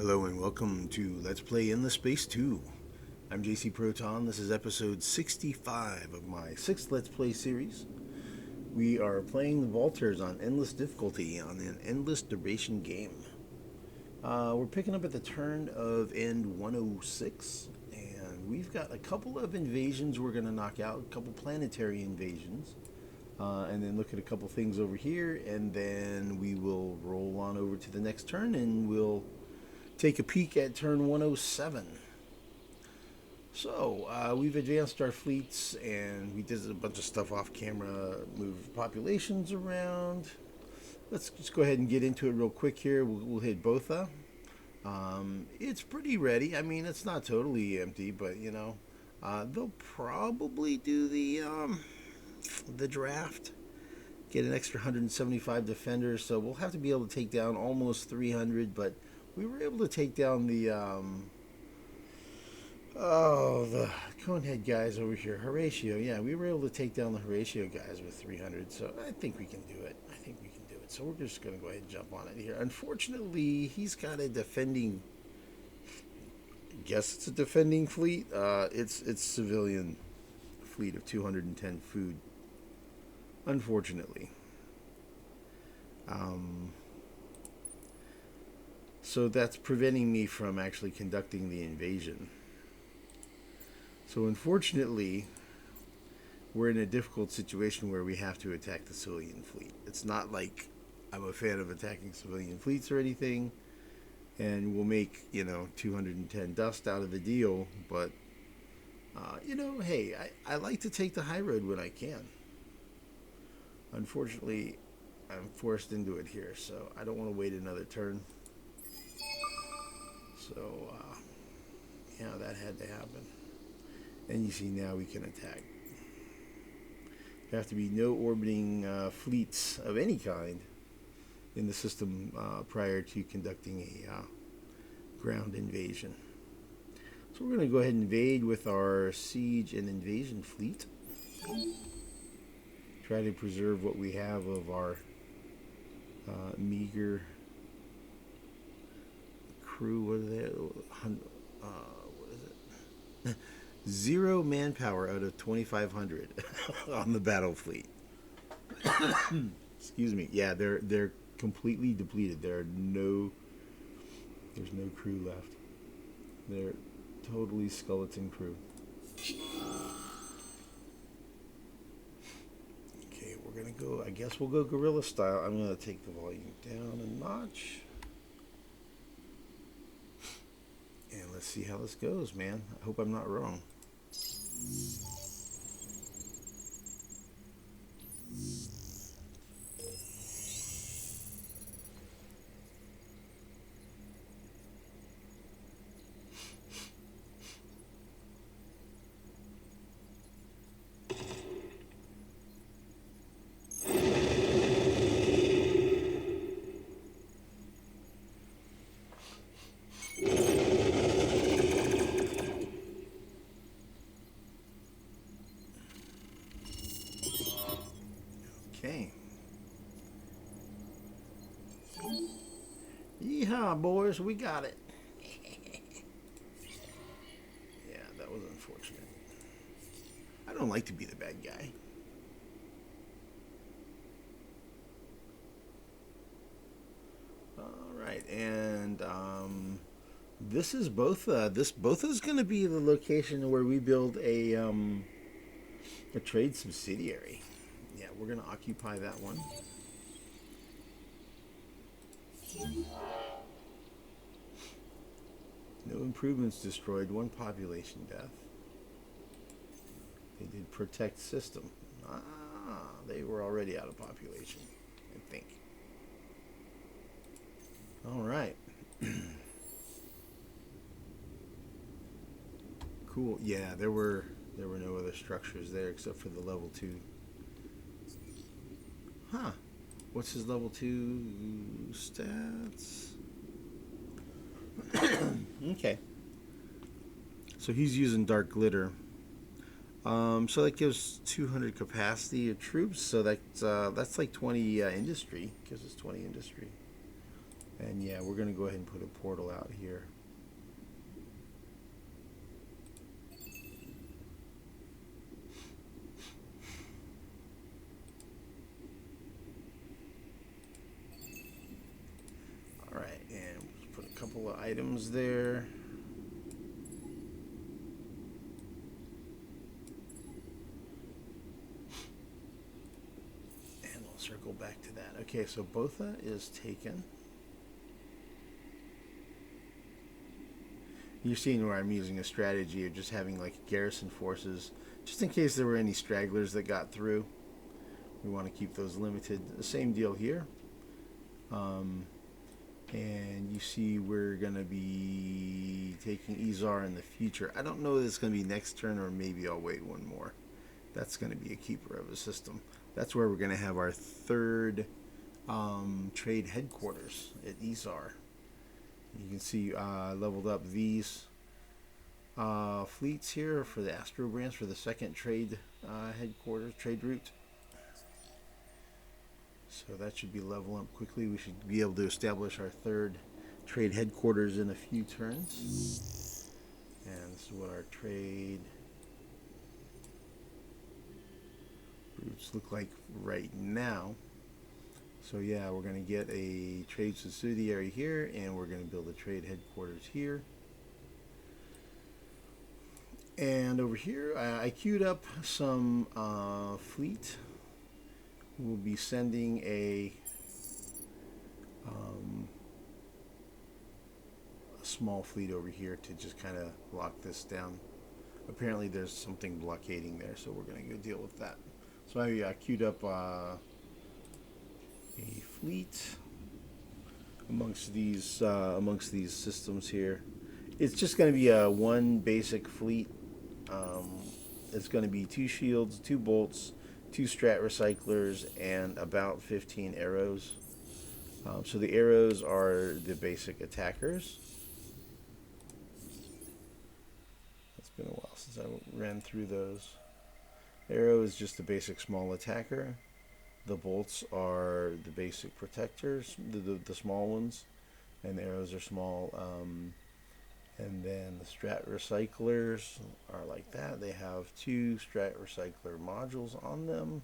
Hello and welcome to Let's Play Endless Space 2. I'm JC Proton. This is episode 65 of my 6th Let's Play series. We are playing the Vaulters on endless difficulty on an endless duration game. We're picking up at the turn of end 106, and we've got a couple of invasions we're going to knock out, a couple planetary invasions, and then look at a couple things over here, and then we will roll on over to the next turn and we'll take a peek at turn 107. So, we've advanced our fleets and we did a bunch of stuff off camera, move populations around. Let's just go ahead and get into it real quick here. We'll hit Botha. It's pretty ready. I mean, it's not totally empty, but you know, they'll probably do the draft. Get an extra 175 defenders, so we'll have to be able to take down almost 300, but we were able to take down the Conehead guys over here. Horatio, yeah, we were able to take down the Horatio guys with 300, so I think we can do it. So we're just going to go ahead and jump on it here. Unfortunately, he's got a defending, I guess it's a defending fleet. It's civilian fleet of 210 food, unfortunately. So that's preventing me from actually conducting the invasion. So unfortunately, we're in a difficult situation where we have to attack the civilian fleet. It's not like I'm a fan of attacking civilian fleets or anything, and we'll make, 210 dust out of the deal, but, hey, I like to take the high road when I can. Unfortunately, I'm forced into it here, so I don't want to wait another turn. So, yeah, that had to happen. And you see now we can attack. There have to be no orbiting fleets of any kind in the system prior to conducting a ground invasion. So we're going to go ahead and invade with our siege and invasion fleet. Try to preserve what we have of our meager crew. What is it? 0 manpower out of 2,500 on the battle fleet. Excuse me. Yeah, they're completely depleted. There's no crew left. They're totally skeleton crew. Okay, we're gonna go. I guess we'll go guerrilla style. I'm gonna take the volume down a notch. And let's see how this goes, man. I hope I'm not wrong. Okay. Yeehaw, boys, we got it. Yeah, that was unfortunate. I don't like to be the bad guy. Alright, and this is Botha. Botha is going to be the location where we build a trade subsidiary. Yeah, we're going to occupy that one. No improvements destroyed, 1 population death. They did protect system. They were already out of population, I think. All right. Cool. Yeah, there were no other structures there except for the level 2. Huh. What's his level 2 stats? Okay. So he's using dark glitter. So that gives 200 capacity of troops. So that's like 20 industry. Gives us 20 industry. And yeah, we're going to go ahead and put a portal out here. Alright, and put a couple of items there. And we'll circle back to that. Okay, so Botha is taken. You're seeing where I'm using a strategy of just having like garrison forces, just in case there were any stragglers that got through. We want to keep those limited. The same deal here. And you see we're going to be taking Izar in the future. I don't know if it's going to be next turn or maybe I'll wait one more. That's going to be a keeper of a system. That's where we're going to have our third trade headquarters at Izar. You can see leveled up these fleets here for the Astro branch for the second trade headquarters, trade route. So that should be leveling up quickly. We should be able to establish our third trade headquarters in a few turns. And this is what our trade routes look like right now. So yeah, we're going to get a trade subsidiary here, and we're going to build a trade headquarters here. And over here, I queued up some fleet. We'll be sending a small fleet over here to just kind of lock this down. Apparently there's something blockading there, so we're going to go deal with that. So I queued up a fleet amongst these systems here. It's just going to be a one basic fleet. It's going to be 2 shields, 2 bolts, 2 Strat Recyclers, and about 15 arrows. So the arrows are the basic attackers. It's been a while since I ran through those. Arrow is just the basic small attacker. The bolts are the basic protectors, the small ones, and the arrows are small. And then the Strat Recyclers are like that. They have 2 Strat Recycler modules on them.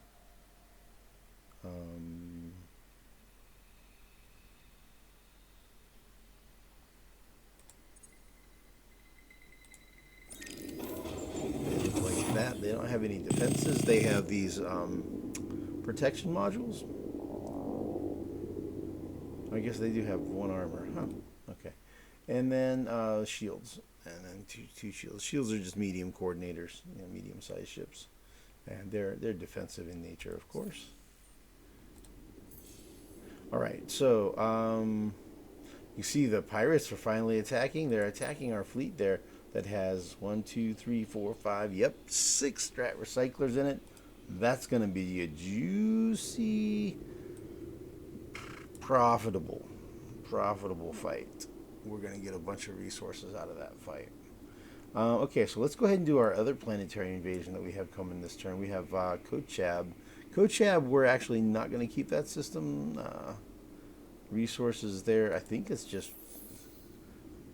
They look like that. They don't have any defenses. They have these protection modules. I guess they do have 1 armor. Huh. Okay. And then shields, and then two shields. Shields are just medium coordinators, medium-sized ships, and they're defensive in nature, of course. All right, so you see the pirates are finally attacking. They're attacking our fleet there that has 1, 2, 3, 4, 5. Yep, 6 Strat Recyclers in it. That's going to be a juicy, profitable fight. We're going to get a bunch of resources out of that fight. Okay, so let's go ahead and do our other planetary invasion that we have coming this turn. We have Kochab. Kochab, we're actually not going to keep that system. Resources there, I think it's just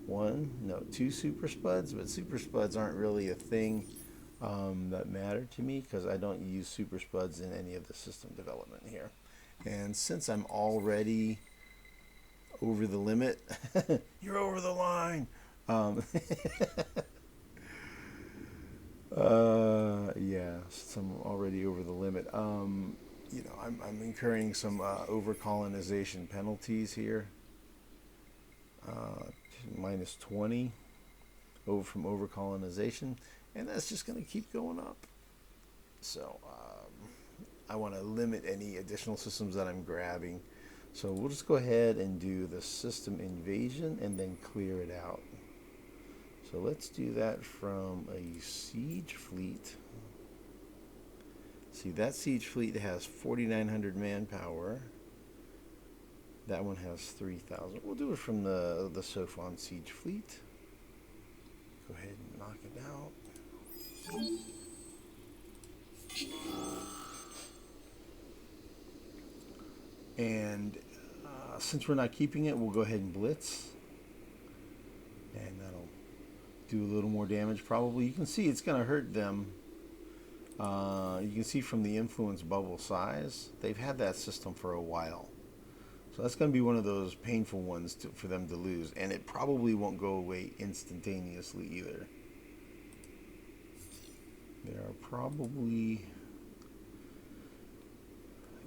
2 super spuds, but super spuds aren't really a thing that matter to me because I don't use super spuds in any of the system development here. And since I'm already over the limit, you're over the line. Yeah, since I'm already over the limit, I'm incurring some over-colonization penalties here. Minus 20 from over-colonization, and that's just going to keep going up. So I want to limit any additional systems that I'm grabbing. So we'll just go ahead and do the system invasion and then clear it out. So let's do that from a siege fleet. See, that siege fleet has 4,900 manpower. That one has 3,000. We'll do it from the Sophon siege fleet. Go ahead and knock it out. And Since we're not keeping it, we'll go ahead and blitz. And that'll do a little more damage probably. You can see it's going to hurt them. You can see from the influence bubble size, they've had that system for a while. So that's going to be one of those painful ones for them to lose. And it probably won't go away instantaneously either. There are probably,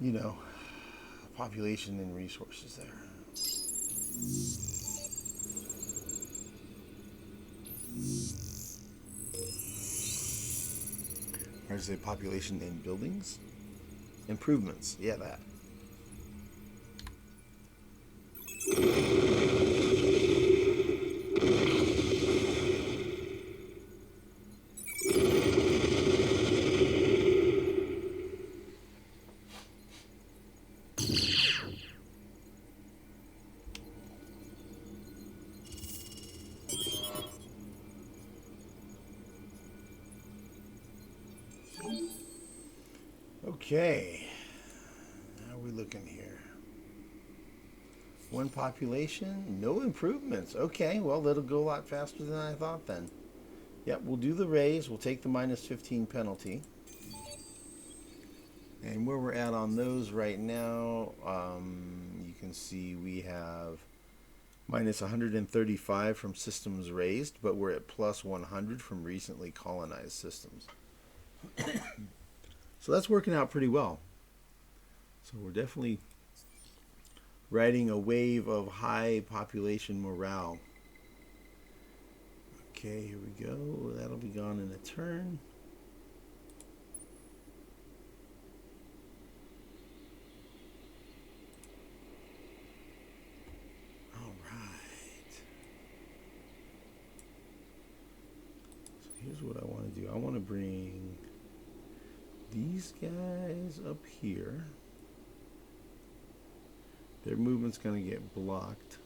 you know, population and resources there. Or is it population in buildings? Improvements, yeah, that. Okay, how are we looking here? One population, no improvements. Okay, well, that'll go a lot faster than I thought then. Yep, we'll do the raise. We'll take the -15 penalty. And where we're at on those right now, you can see we have -135 from systems raised, but we're at +100 from recently colonized systems. So that's working out pretty well. So we're definitely riding a wave of high population morale. Okay, here we go. That'll be gone in a turn. All right. So here's what I want to do. I want to bring these guys up here. Their movement's going to get blocked.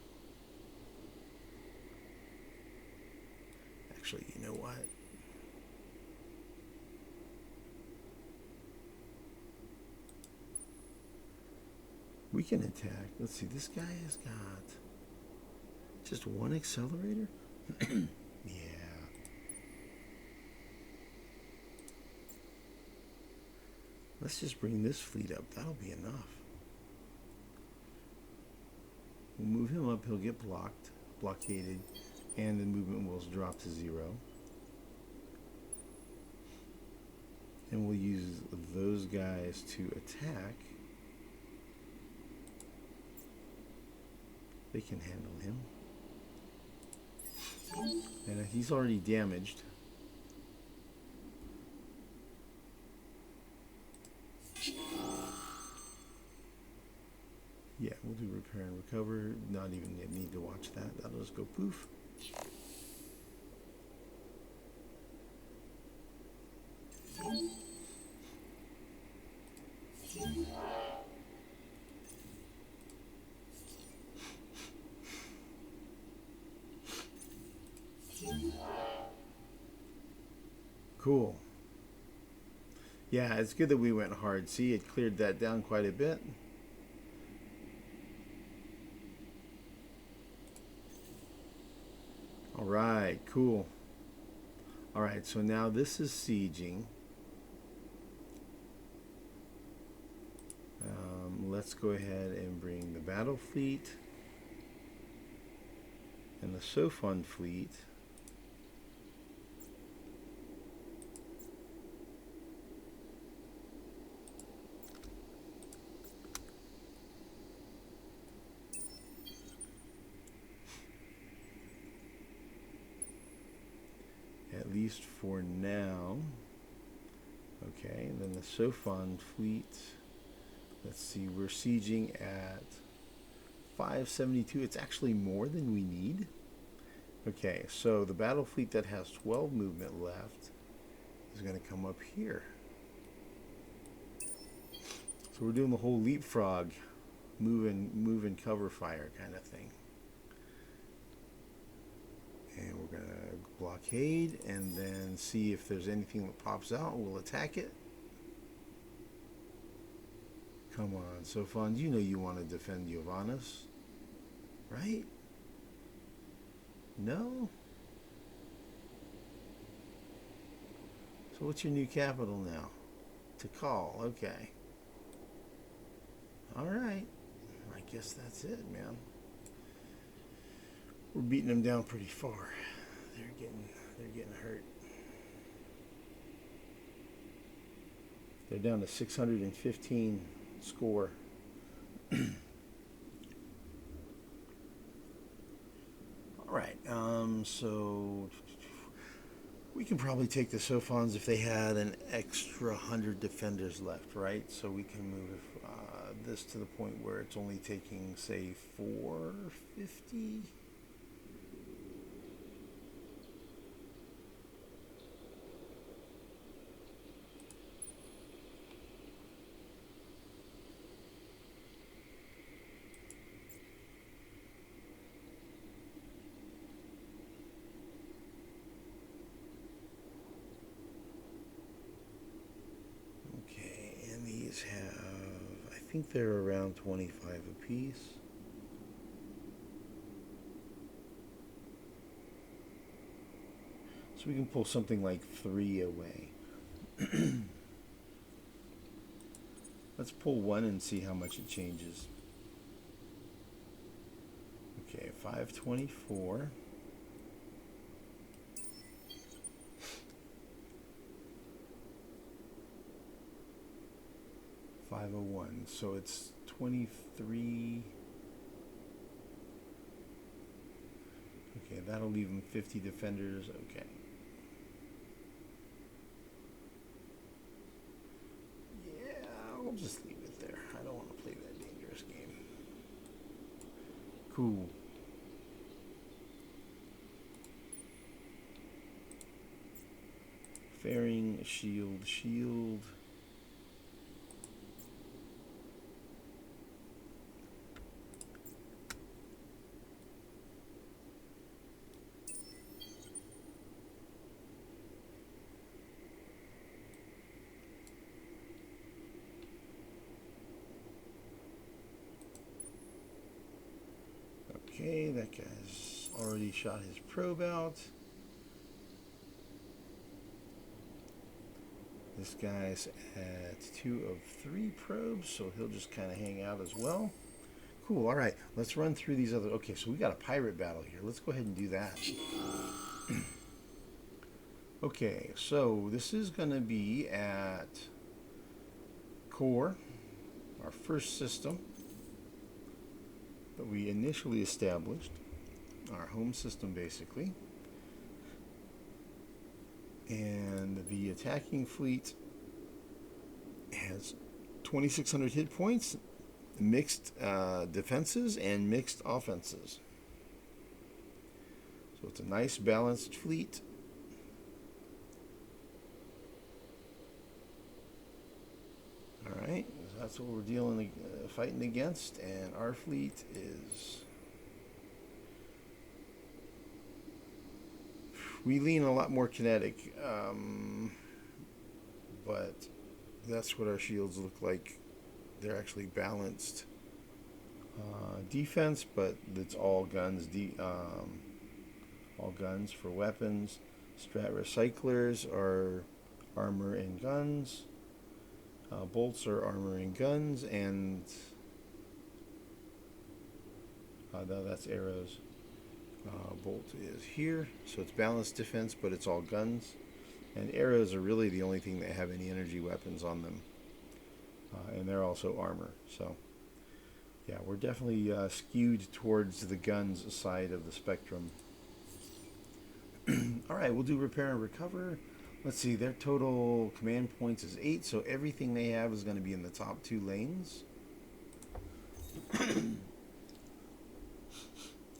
Actually, you know what? We can attack. Let's see, this guy has got just one accelerator? Yeah. Let's just bring this fleet up. That'll be enough. We'll move him up. He'll get blockaded, and the movement will drop to 0. And we'll use those guys to attack. They can handle him. And he's already damaged. Yeah, we'll do repair and recover. Not even need to watch that. That'll just go poof. Cool. Yeah, it's good that we went hard. See, it cleared that down quite a bit. All right, cool. All right, so now this is sieging. Let's go ahead and bring the battle fleet and the Sophon fleet. At least for now. Okay, and then the Sophon fleet. Let's see, we're sieging at 572. It's actually more than we need. Okay, so the battle fleet that has 12 movement left is going to come up here. So we're doing the whole leapfrog, move and cover fire kind of thing. And we're going to blockade and then see if there's anything that pops out. We'll attack it. Come on, Sophon, you know you want to defend Giovannis. right? No? So what's your new capital now? To call, okay. Alright. I guess that's it, man. We're beating them down pretty far. They're getting hurt. They're down to 615 score. Alright, so we can probably take the Sophons if they had an extra 100 defenders left, right? So we can move this to the point where it's only taking, say, 450. Have, I think they're around 25 apiece. So we can pull something like 3 away. Let's pull 1 and see how much it changes. Okay, 524. $501, so it's 23. Okay, that'll leave him 50 defenders. Okay. Yeah, I'll just leave it there. I don't want to play that dangerous game. Cool. Fairing, shield. Okay, that guy's already shot his probe out. This guy's at 2 of 3 probes, so he'll just kind of hang out as well. Cool, alright, let's run through these other... Okay, so we got a pirate battle here. Let's go ahead and do that. Okay, so this is going to be at core, our first system that we initially established, our home system basically. And the attacking fleet has 2,600 hit points, mixed defenses, and mixed offenses. So it's a nice balanced fleet. Alright, so that's what we're fighting against, and our fleet is... We lean a lot more kinetic, but that's what our shields look like. They're actually balanced defense, but it's all guns. All guns for weapons. Strat Recyclers are armor and guns. Bolts are armor and guns, and no, that's arrows. Bolt is here, so it's balanced defense, but it's all guns. And arrows are really the only thing that have any energy weapons on them. And they're also armor. So, yeah, we're definitely skewed towards the guns side of the spectrum. Alright, we'll do repair and recover. Let's see, their total command points is 8, so everything they have is going to be in the top 2 lanes.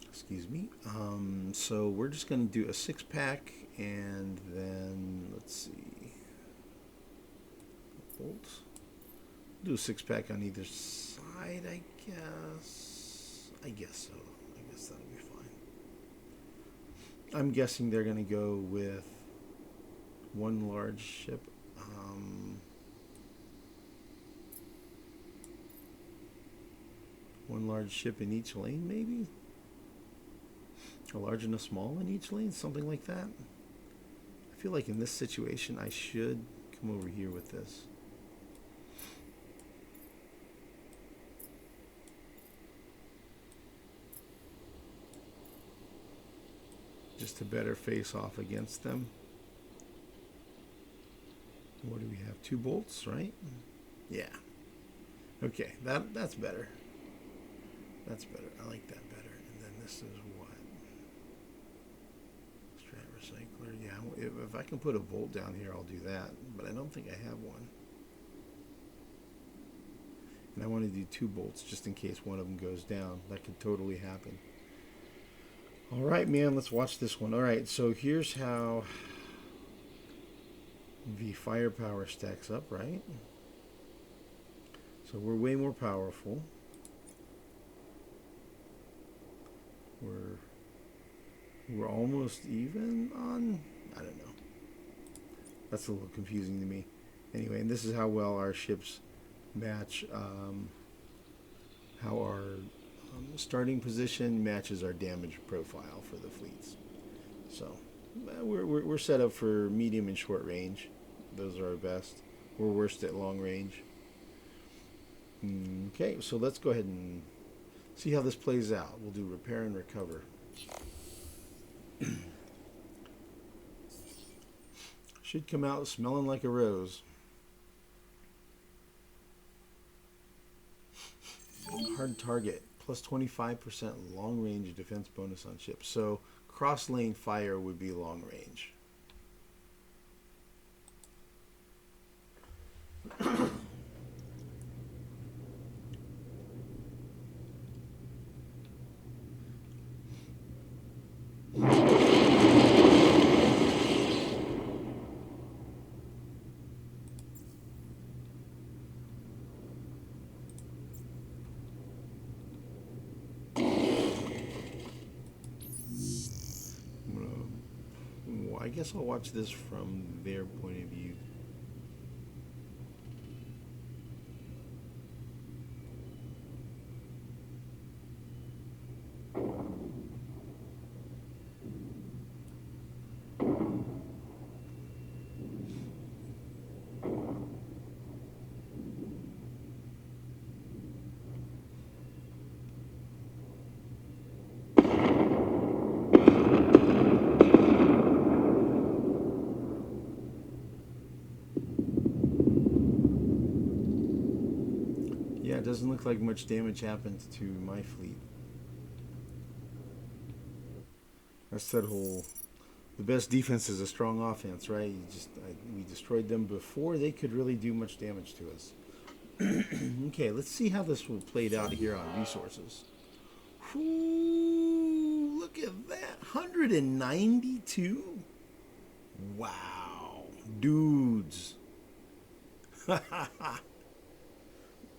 Excuse me. So we're just going to do a 6-pack, and then let's see. Bolts. Do a 6-pack on either side, I guess. I guess so. I guess that'll be fine. I'm guessing they're going to go with 1 large ship. One large ship in each lane, maybe? A large and a small in each lane, something like that. I feel like in this situation I should come over here with this. Just to better face off against them. What do we have? 2 bolts, right? Yeah. Okay, that's better. That's better. I like that better. And then this is what? Strat Recycler. Yeah, if I can put a bolt down here, I'll do that. But I don't think I have one. And I want to do 2 bolts just in case one of them goes down. That could totally happen. All right, man, let's watch this one. All right, so here's how the firepower stacks up, right? So we're way more powerful. We're almost even on, I don't know. That's a little confusing to me. Anyway, and this is how well our ships match, how our starting position matches our damage profile for the fleets. So we're set up for medium and short range. Those are our best. We're worst at long range. Okay, so let's go ahead and see how this plays out. We'll do repair and recover. Should come out smelling like a rose. Hard target. Plus 25% long range defense bonus on ships. So cross lane fire would be long range. I guess I'll watch this from their point of view. Yeah, it doesn't look like much damage happened to my fleet. That's that whole, the best defense is a strong offense, right? We destroyed them before they could really do much damage to us. Okay, let's see how this will played out here on resources. Ooh, look at that, 192. Wow, dudes.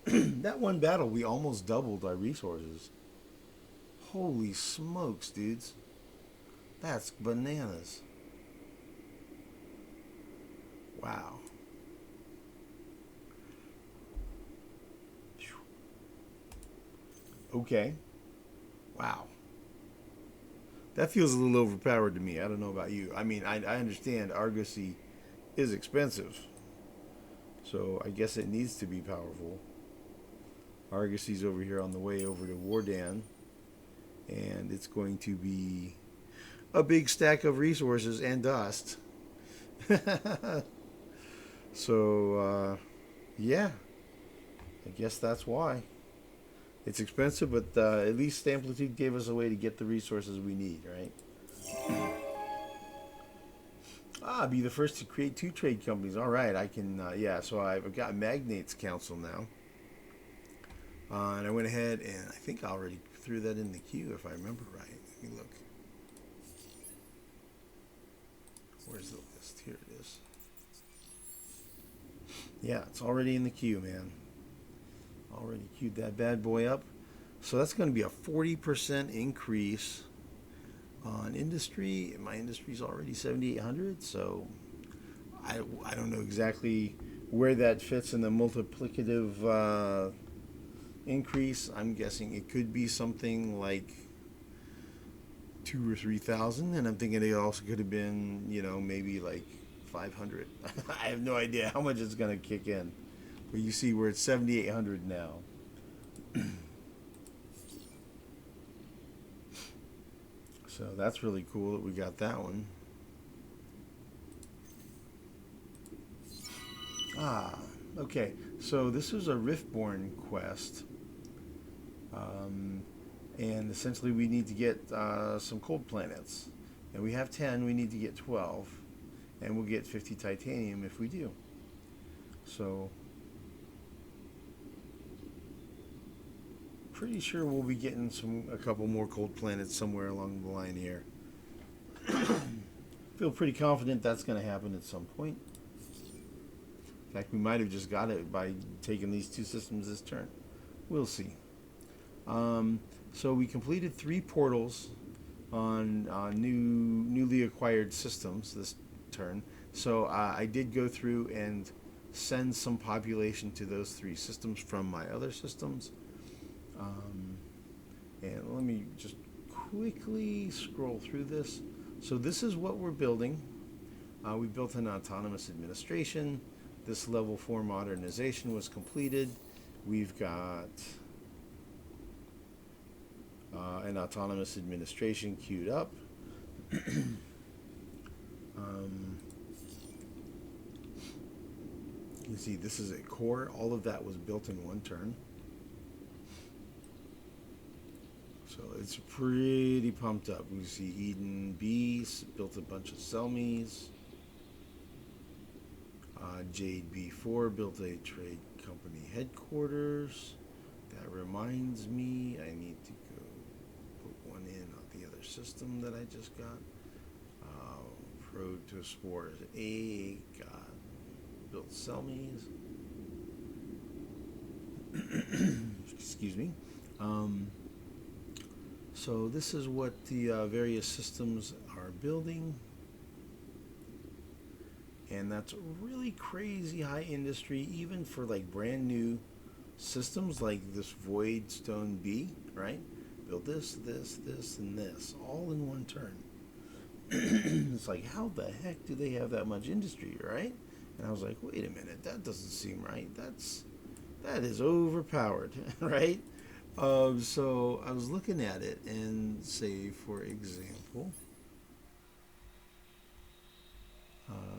That one battle, we almost doubled our resources. Holy smokes, dudes. That's bananas. Wow. Okay. Wow. That feels a little overpowered to me. I don't know about you. I mean, I understand Argosy is expensive. So I guess it needs to be powerful. Argosy's over here on the way over to Wardan. And it's going to be a big stack of resources and dust. So, yeah. I guess that's why. It's expensive, but at least Amplitude gave us a way to get the resources we need, right? Be the first to create 2 trade companies. All right, I can, yeah, so I've got Magnates Council now. And I went ahead and I think I already threw that in the queue if I remember right. Let me look. Where's the list? Here it is. Yeah, it's already in the queue, man. Already queued that bad boy up. So that's going to be a 40% increase on industry. My industry is already 7,800, so I don't know exactly where that fits in the multiplicative increase. I'm guessing it could be something like 2 or 3,000, and I'm thinking it also could have been, maybe like 500. I have no idea how much it's going to kick in. But you see we're at 7,800 now. So that's really cool that we got that one. Okay. So this is a Riftborn quest. And essentially we need to get some cold planets. And we have 10, we need to get 12. And we'll get 50 titanium if we do. So, pretty sure we'll be getting a couple more cold planets somewhere along the line here. Feel pretty confident that's going to happen at some point. In fact, we might have just got it by taking these 2 systems this turn. We'll see. So we completed 3 portals on newly acquired systems this turn. So I did go through and send some population to those 3 systems from my other systems. And let me just quickly scroll through this. So this is what we're building. We built an autonomous administration. This level 4 modernization was completed. We've got an autonomous administration queued up. You can see this is a core. All of that was built in 1 turn. So it's pretty pumped up. We see Eden B built a bunch of Selmies. Jade B4 built a trade company headquarters. That reminds me, I need to go put one in on the other system that I just got. Protospores A got built Selmies. Excuse me. So this is what the various systems are building. And that's really crazy high industry, even for like brand new systems like this Void Stone B, right? Build this, and this, all in 1 turn. It's like, how the heck do they have that much industry, right? And I was like, wait a minute, that doesn't seem right. That is overpowered, right? So I was looking at it and say, for example,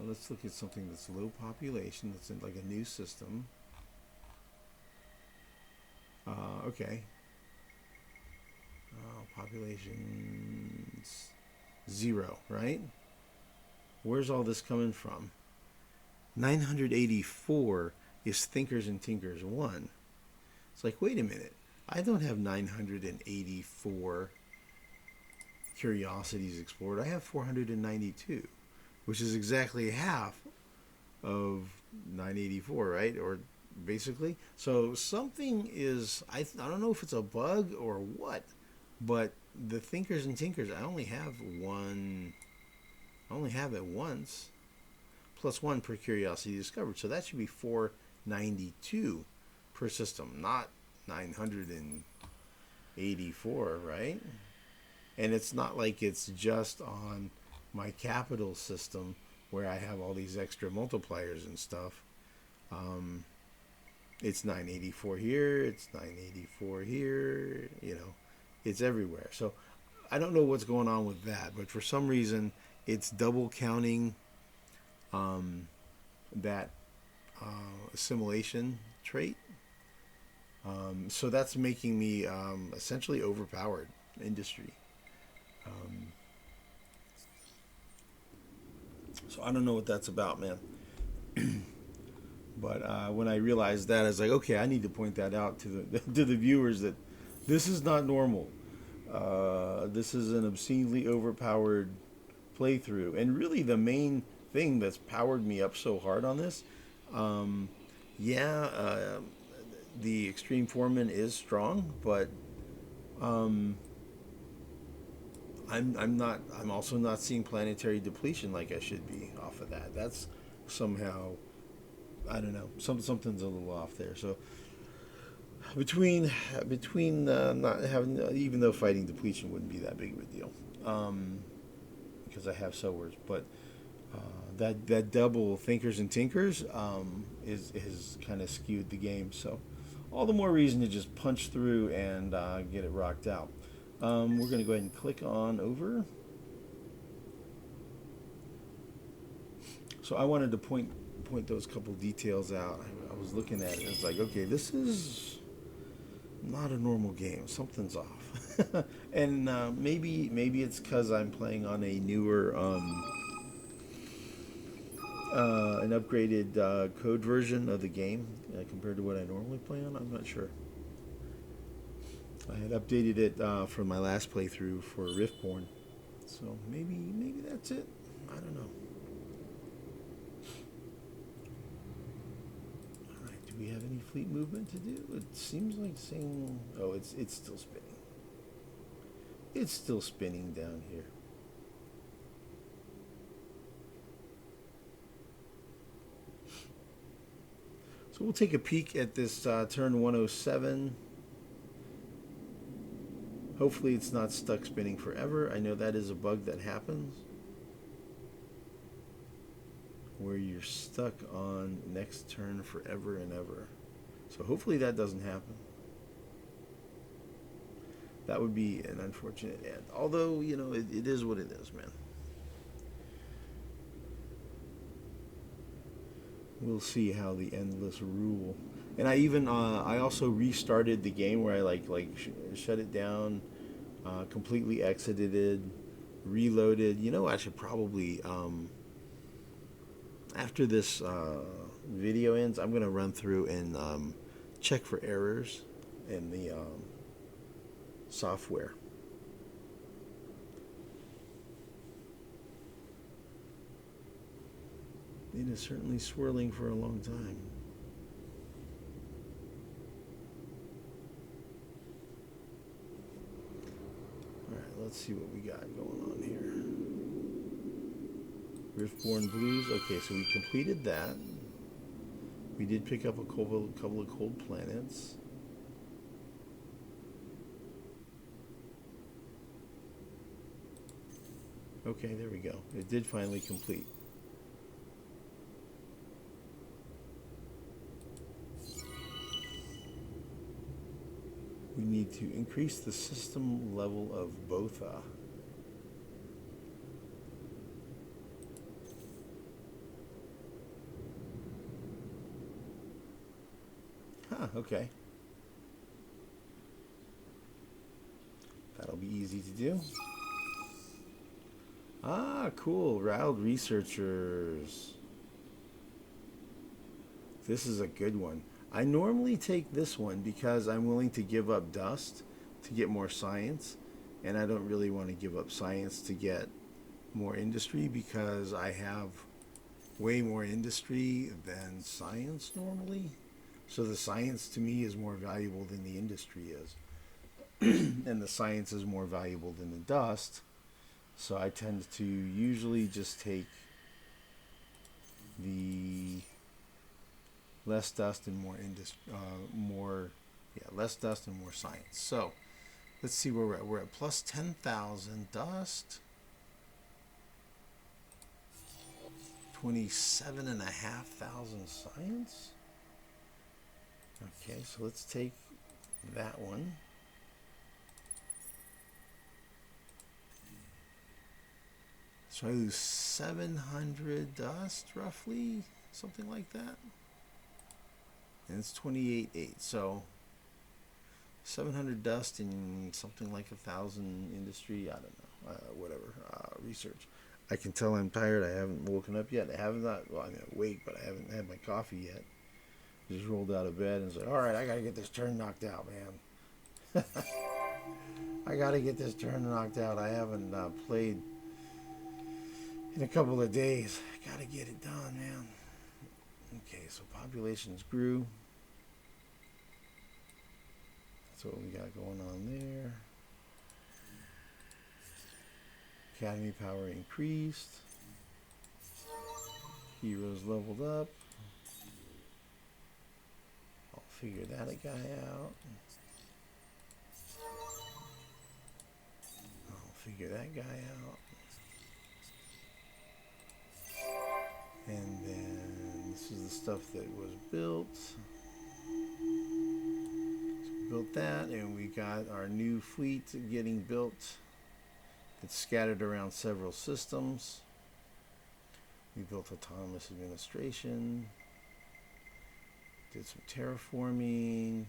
let's look at something that's low population, that's in like a new system. Okay. Population's 0, right? Where's all this coming from? 984 is Thinkers and Tinkers 1. It's like, wait a minute. I don't have 984 curiosities explored. I have 492, which is exactly half of 984, right? Or basically. So something is, I don't know if it's a bug or what, but the Thinkers and Tinkers, I only have it once, plus 1 per curiosity discovered. So that should be 492 per system, not 984, right? And it's not like it's just on my capital system where I have all these extra multipliers and stuff. It's 984 here, it's 984 here, it's everywhere. So I don't know what's going on with that, but for some reason it's double counting that assimilation trait. So that's making me essentially overpowered industry. So I don't know what that's about, man. But when I realized that, I was like, okay, I need to point that out to the viewers that this is not normal. This is an obscenely overpowered playthrough. And really the main thing that's powered me up so hard on this, the Extreme Foreman is strong, but I'm also not seeing planetary depletion like I should be off of that. That's somehow, I don't know, something's a little off there. So between not having, even though fighting depletion wouldn't be that big of a deal, because I have sowers. But that double thinkers and tinkers is kind of skewed the game. So all the more reason to just punch through and get it rocked out. We're going to go ahead and click on over. So I wanted to point those couple details out. I was looking at it. It's like, okay, this is not a normal game. Something's off. And maybe it's because I'm playing on a newer, an upgraded code version of the game compared to what I normally play on. I'm not sure. I had updated it from my last playthrough for Riftborn, so maybe that's it. I don't know. All right, do we have any fleet movement to do? It seems like saying, oh, it's still spinning. It's still spinning down here. So we'll take a peek at this turn 107. Hopefully it's not stuck spinning forever. I know that is a bug that happens, where you're stuck on next turn forever and ever. So hopefully that doesn't happen. That would be an unfortunate end. Although, you know, it is what it is, man. We'll see how the endless rule. And I also restarted the game where I shut it down, completely exited it, reloaded. You know, I should probably after this video ends, I'm gonna run through and check for errors in the software. It is certainly swirling for a long time. Alright, let's see what we got going on here. Riftborn Blues. Okay, so we completed that. We did pick up a couple of cold planets. Okay, there we go. It did finally complete. We need to increase the system level of Botha. Huh, okay. That'll be easy to do. Ah, cool. Riled researchers. This is a good one. I normally take this one because I'm willing to give up dust to get more science, and I don't really want to give up science to get more industry because I have way more industry than science normally. So the science to me is more valuable than the industry is. And the science is more valuable than the dust. So I tend to usually just take the less dust and more less dust and more science. So let's see where we're at. We're at plus 10,000 dust, 27,500 science. Okay, so let's take that one. So I lose 700 dust, roughly, something like that. And it's 28.8. So 700 dust and something like 1,000 industry. I don't know, whatever. Research. I can tell I'm tired. I haven't woken up yet. I'm awake, but I haven't had my coffee yet. Just rolled out of bed and said, all right, I got to get this turn knocked out, man. I got to get this turn knocked out. I haven't played in a couple of days. I got to get it done, man. Okay, so populations grew. That's what we got going on there. Academy power increased. Heroes leveled up. I'll figure that guy out. I'll figure that guy out. And then this is the stuff that was built. So we built that, and we got our new fleet getting built. It's scattered around several systems. We built autonomous administration. Did some terraforming.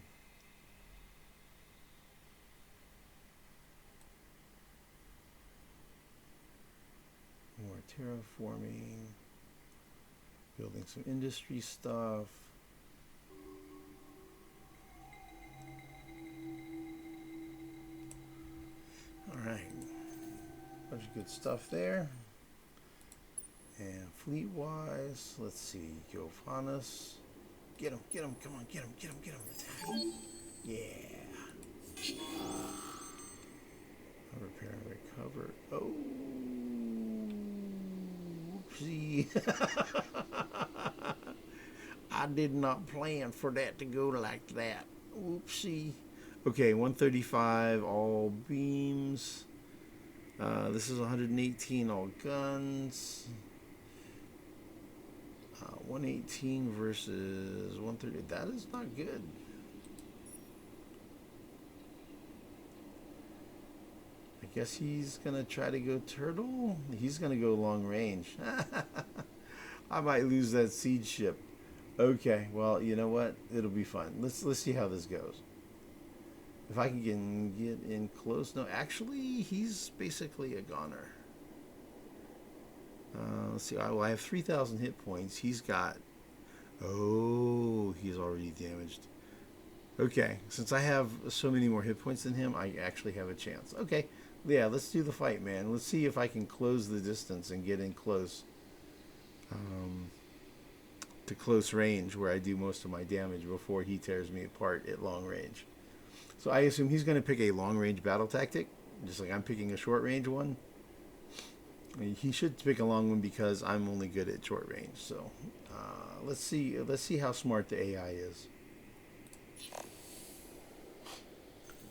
More terraforming. Building some industry stuff. Alright. Bunch of good stuff there. And fleet-wise, let's see. Gophanis. Get him, come on, get him, attack. Yeah. Repair and recover. Oh. Oopsie. I did not plan for that to go like that. Oopsie. Okay, 135 all beams. This is 118 all guns. 118 versus 130. That is not good. I guess he's going to try to go turtle. He's going to go long range. I might lose that siege ship. Okay, well, you know what? It'll be fun. Let's see how this goes. If I can get in close. No, actually, he's basically a goner. Let's see. Well, I have 3,000 hit points. He's got... Oh, he's already damaged. Okay, since I have so many more hit points than him, I actually have a chance. Okay, yeah, let's do the fight, man. Let's see if I can close the distance and get in close. To close range, where I do most of my damage before he tears me apart at long range. So I assume he's going to pick a long-range battle tactic, just like I'm picking a short-range one. He should pick a long one because I'm only good at short range. So let's see how smart the AI is.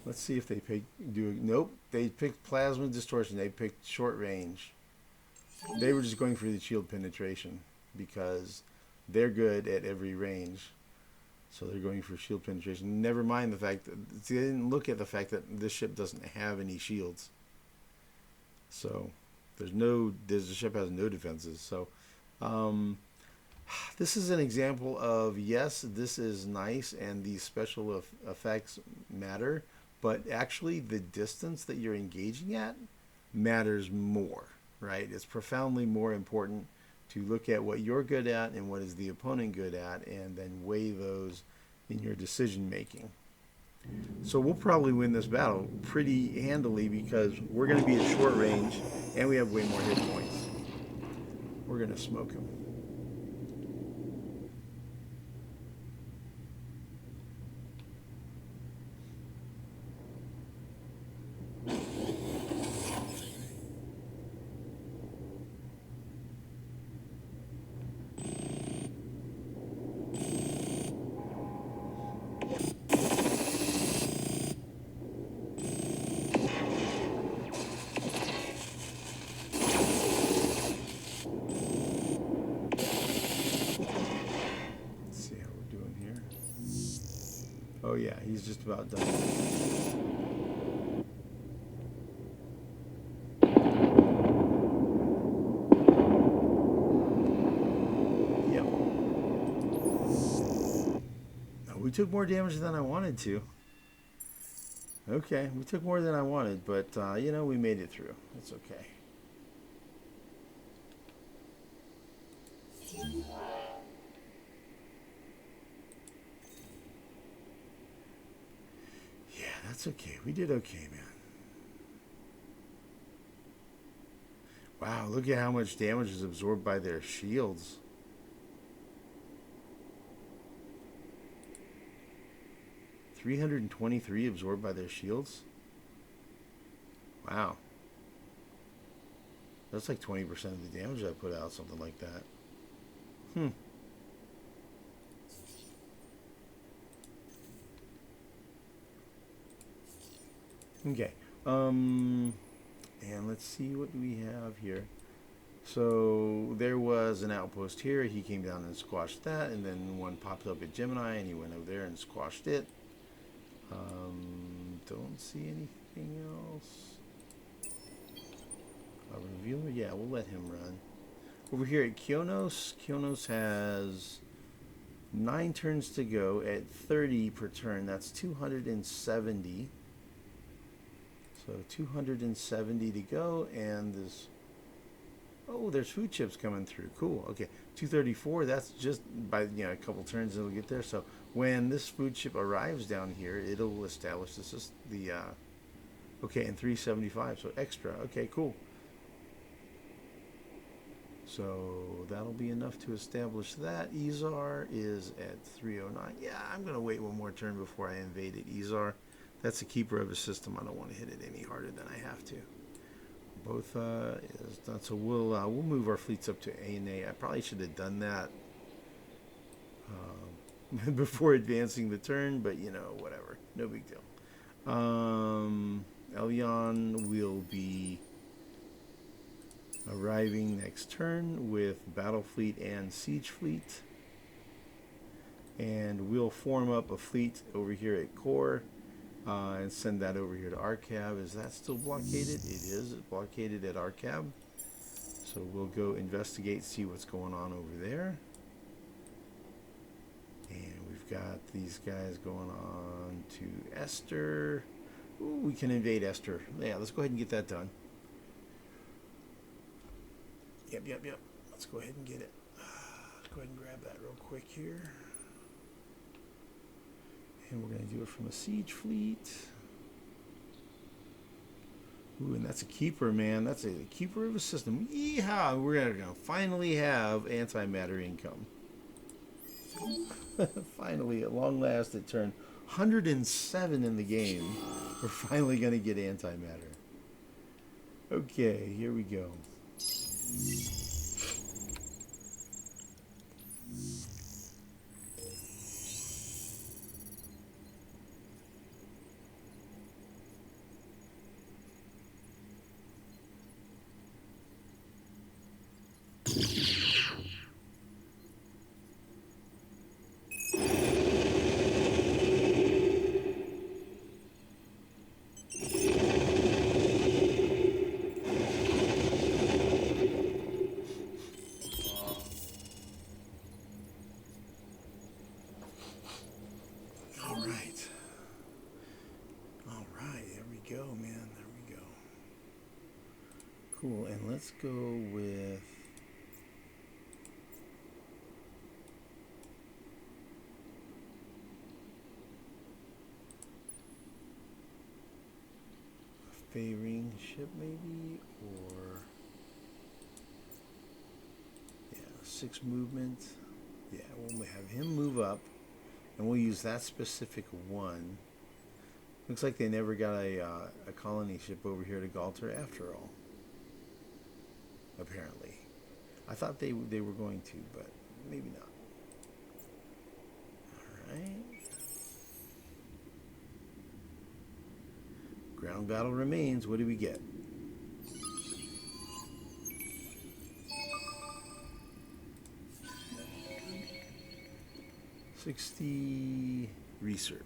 Let's see if they nope, they picked plasma distortion. They picked short range. They were just going for the shield penetration because they're good at every range. So they're going for shield penetration. Never mind the fact that they didn't look at the fact that this ship doesn't have any shields. So the ship has no defenses. So this is an example of, yes, this is nice and these special effects matter, but actually the distance that you're engaging at matters more, right? It's profoundly more important to look at what you're good at and what is the opponent good at, and then weigh those in your decision making. So we'll probably win this battle pretty handily because we're going to be at short range and we have way more hit points. We're going to smoke him. Oh yeah, he's just about done. Yep. No, we took more damage than I wanted to. Okay, we took more than I wanted, but you know, we made it through. It's okay. That's okay. We did okay, man. Wow, look at how much damage is absorbed by their shields. $323 absorbed by their shields? Wow. That's like 20% of the damage I put out, something like that. Okay. And let's see what we have here. So there was an outpost here. He came down and squashed that, and then one popped up at Gemini, and he went over there and squashed it. Don't see anything else. A revealer? Yeah, we'll let him run. Over here at Kionos has 9 turns to go at 30 per turn. That's 270. So 270 to go, and this. Oh, there's food chips coming through. Cool. Okay, 234. That's just by a couple turns it'll get there. So when this food chip arrives down here, it'll establish this is the. Okay, and 375. So extra. Okay, cool. So that'll be enough to establish that. Ezar is at 309. Yeah, I'm gonna wait one more turn before I invade it. Ezar. That's a keeper of a system. I don't want to hit it any harder than I have to. Botha is done, so we'll move our fleets up to A and A. I probably should have done that before advancing the turn, but whatever, no big deal. Elyon will be arriving next turn with battle fleet and siege fleet, and we'll form up a fleet over here at Core. And send that over here to Arcab. Is that still blockaded? It is. It's blockaded at Arcab. So we'll go investigate, see what's going on over there. And we've got these guys going on to Estre. Ooh, we can invade Estre. Yeah, let's go ahead and get that done. Yep. Let's go ahead and get it. Let's go ahead and grab that real quick here. And we're going to do it from a siege fleet. Ooh, and that's a keeper, man. That's a keeper of a system. Yeehaw! We're going to finally have antimatter income. Finally, at long last, it turned 107 in the game. We're finally going to get antimatter. Okay, here we go. Cool, and let's go with a fairing ship maybe, or 6 movement. Yeah, we'll have him move up, and we'll use that specific one. Looks like they never got a colony ship over here to Galter after all. Apparently, I thought they were going to, but maybe not. All right. Ground battle remains. What do we get? $60 research.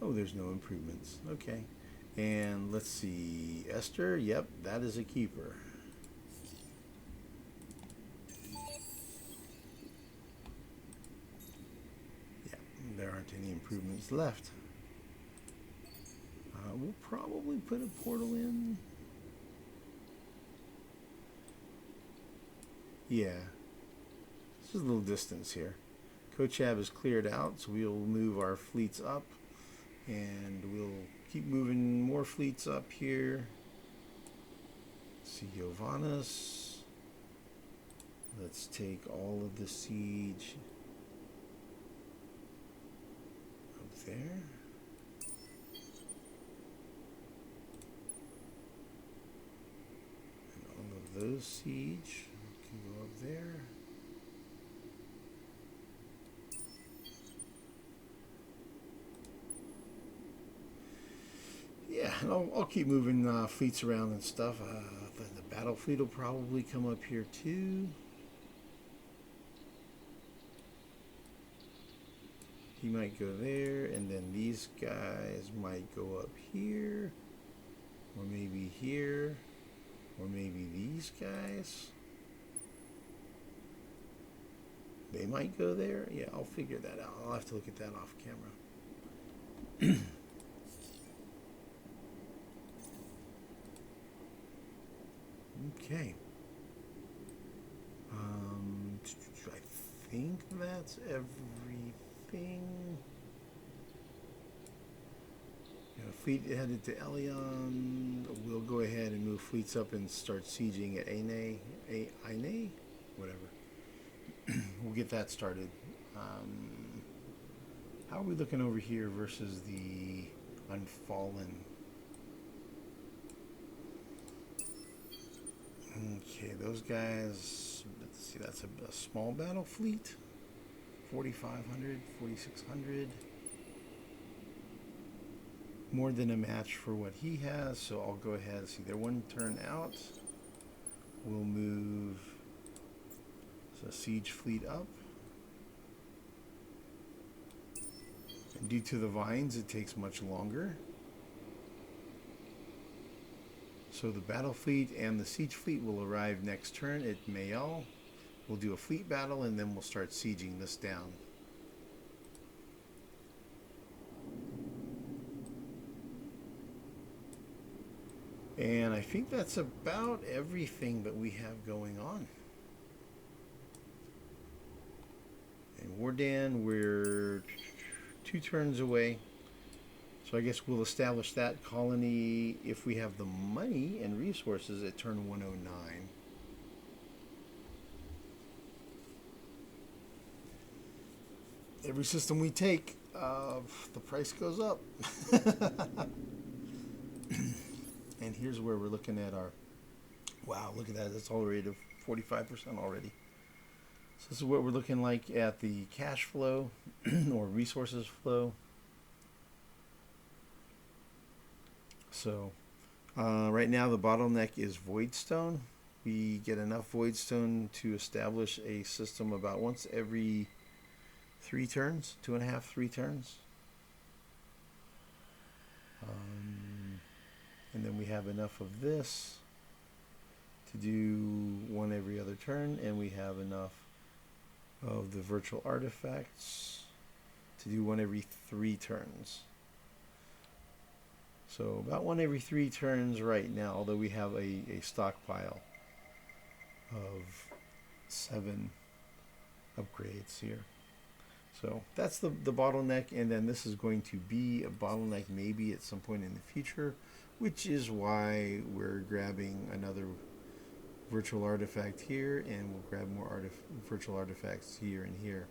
Oh, there's no improvements. Okay. And let's see. Estre, yep, that is a keeper. Yeah, there aren't any improvements left. We'll probably put a portal in. Yeah. This is a little distance here. Kochab is cleared out, so we'll move our fleets up. And we'll keep moving more fleets up here. Let's see, Giovannis. Let's take all of the siege up there. those siege. Can go up there. Yeah, and I'll keep moving fleets around and stuff. The battle fleet will probably come up here too. He might go there, and then these guys might go up here, or maybe here, or maybe these guys. They might go there. Yeah, I'll figure that out. I'll have to look at that off camera. Okay. I think that's everything. Fleet headed to Elion. We'll go ahead and move fleets up and start sieging at Aine, whatever. We'll get that started. How are we looking over here versus the Unfallen? Okay, those guys, let's see, that's a small battle fleet. 4,500, 4,600. More than a match for what he has, so I'll go ahead and see. They're one turn out. We'll move the siege fleet up. And due to the vines, it takes much longer. So the battle fleet and the siege fleet will arrive next turn at Mayel. We'll do a fleet battle and then we'll start sieging this down. And I think that's about everything that we have going on. And Wardan, we're 2 turns away. So I guess we'll establish that colony if we have the money and resources at turn 109. Every system we take, the price goes up. And here's where we're looking at our, wow, look at that, it's all rated 45% already. So this is what we're looking like at the cash flow or resources flow. So right now the bottleneck is Voidstone. We get enough Voidstone to establish a system about once every 3 turns, 2.5, 3 turns. And then we have enough of this to do 1 every other turn, and we have enough of the virtual artifacts to do 1 every 3 turns. So about 1 every 3 turns right now, although we have a stockpile of 7 upgrades here. So that's the bottleneck, and then this is going to be a bottleneck maybe at some point in the future, which is why we're grabbing another virtual artifact here, and we'll grab more virtual artifacts here and here.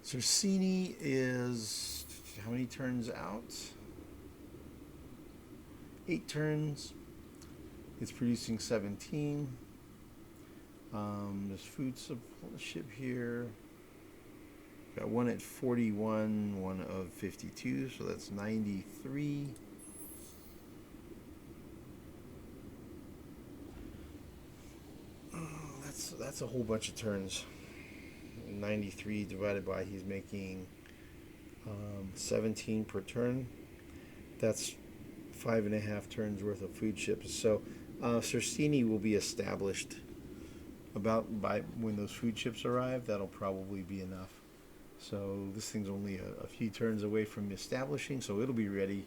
Cersini is how many turns out? 8 turns. It's producing 17. There's food ship here. Got 1 at 41, 1 of 52, so that's 93. That's a whole bunch of turns. 93 divided by, he's making 17 per turn. That's 5.5 turns worth of food ships. So Cersini will be established about by when those food ships arrive. That'll probably be enough. So this thing's only a few turns away from establishing, so it'll be ready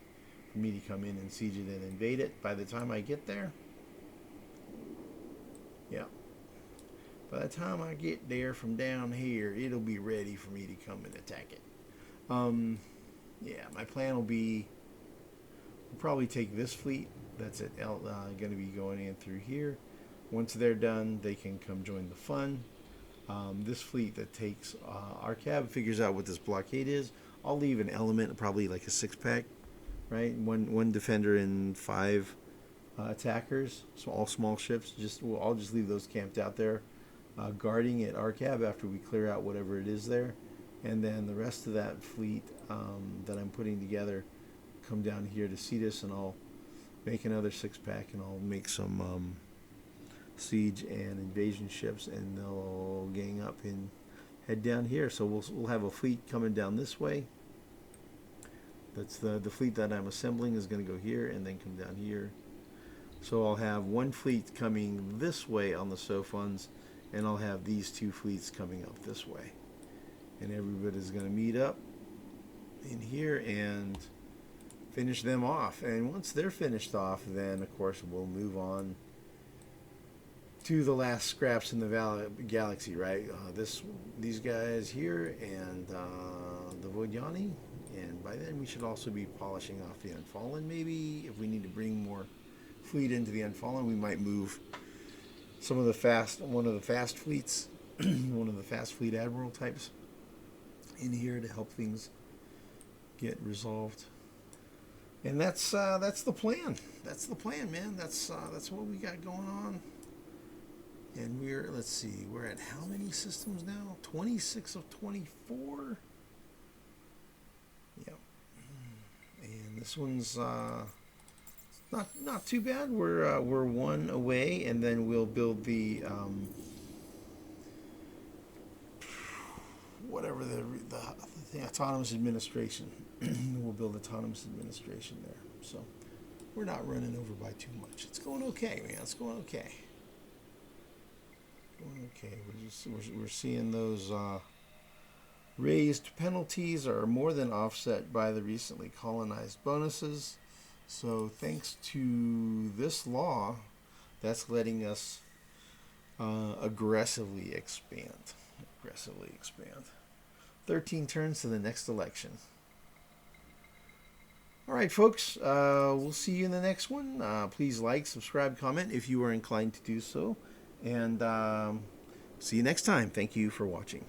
for me to come in and siege it and invade it by the time I get there. Yeah. By the time I get there from down here, it'll be ready for me to come and attack it. Yeah, my plan will be, we'll probably take this fleet that's at going to be going in through here. Once they're done, they can come join the fun. This fleet that takes our cab figures out what this blockade is. I'll leave an element, probably like a 6-pack, right? One defender and 5 attackers, so all small ships. I'll just leave those camped out there, guarding at Arcab after we clear out whatever it is there, and then the rest of that fleet that I'm putting together come down here to Cetus, and I'll make another 6-pack, and I'll make some siege and invasion ships, and they'll gang up and head down here. So we'll have a fleet coming down this way. That's the fleet that I'm assembling is going to go here and then come down here. So I'll have one fleet coming this way on the Sophons, and I'll have these two fleets coming up this way. And everybody's going to meet up in here and finish them off. And once they're finished off, then of course we'll move on to the last scraps in the galaxy, right? These guys here and the Vodyani. And by then we should also be polishing off the Unfallen. Maybe if we need to bring more fleet into the Unfallen, we might move one of the fast fleets, one of the fast fleet admiral types in here to help things get resolved. And that's the plan. That's the plan, man. That's what we got going on. And let's see, we're at how many systems now? 26 of 24. Yep. And this one's not too bad. We're one away, and then we'll build the whatever the autonomous administration. We'll build autonomous administration there. So we're not running over by too much. It's going okay, man. It's going okay. Okay, we're seeing those raised penalties are more than offset by the recently colonized bonuses. So thanks to this law, that's letting us aggressively expand. 13 turns to the next election. All right, folks, we'll see you in the next one. Please like, subscribe, comment if you are inclined to do so. And see you next time. Thank you for watching.